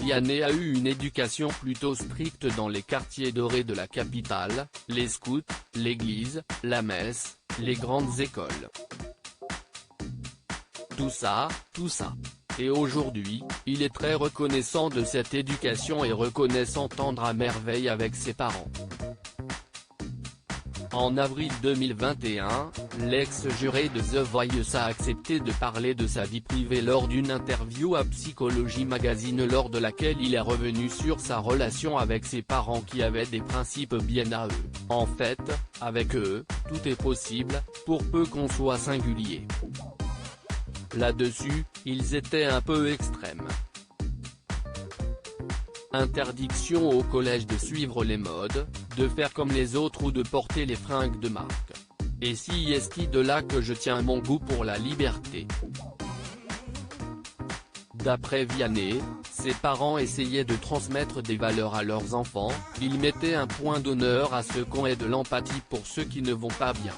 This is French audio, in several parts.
Vianney a eu une éducation plutôt stricte dans les quartiers dorés de la capitale, les scouts, l'église, la messe, les grandes écoles. Tout ça. Et aujourd'hui, il est très reconnaissant de cette éducation et reconnaît s'entendre à merveille avec ses parents. En avril 2021, l'ex-juré de The Voice a accepté de parler de sa vie privée lors d'une interview à Psychologie Magazine lors de laquelle il est revenu sur sa relation avec ses parents qui avaient des principes bien à eux. En fait, avec eux, tout est possible, pour peu qu'on soit singulier. Là-dessus, ils étaient un peu extrêmes. Interdiction au collège de suivre les modes, de faire comme les autres ou de porter les fringues de marque. Et si est de là que je tiens mon goût pour la liberté. D'après Vianney, ses parents essayaient de transmettre des valeurs à leurs enfants, ils mettaient un point d'honneur à ce qu'on ait de l'empathie pour ceux qui ne vont pas bien.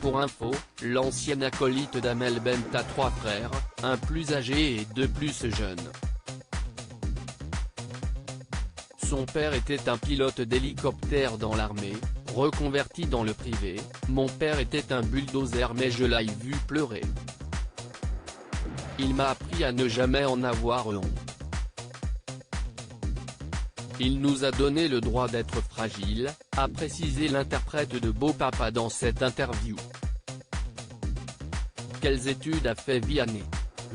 Pour info, l'ancien acolyte d'Amel Bent a 3 frères, un plus âgé et 2 plus jeunes. Son père était un pilote d'hélicoptère dans l'armée, reconverti dans le privé. Mon père était un bulldozer mais je l'ai vu pleurer. Il m'a appris à ne jamais en avoir honte. Il nous a donné le droit d'être fragile, a précisé l'interprète de Beau Papa dans cette interview. Quelles études a fait Vianney?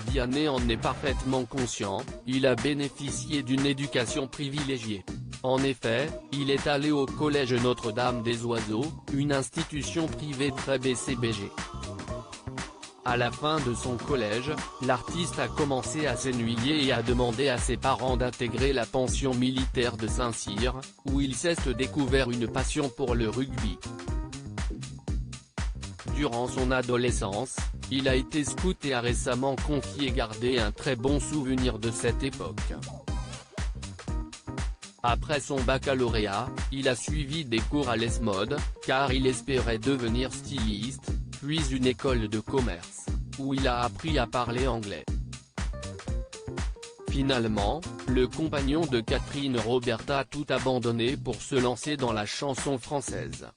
Vianney en est parfaitement conscient, il a bénéficié d'une éducation privilégiée. En effet, il est allé au collège Notre-Dame des Oiseaux, une institution privée très BCBG. À la fin de son collège, l'artiste a commencé à s'ennuyer et a demandé à ses parents d'intégrer la pension militaire de Saint-Cyr, où il s'est découvert une passion pour le rugby. Durant son adolescence, il a été scout et a récemment confié garder un très bon souvenir de cette époque. Après son baccalauréat, il a suivi des cours à l'ESMOD, car il espérait devenir styliste, puis une école de commerce, où il a appris à parler anglais. Finalement, le compagnon de Catherine Roberta a tout abandonné pour se lancer dans la chanson française.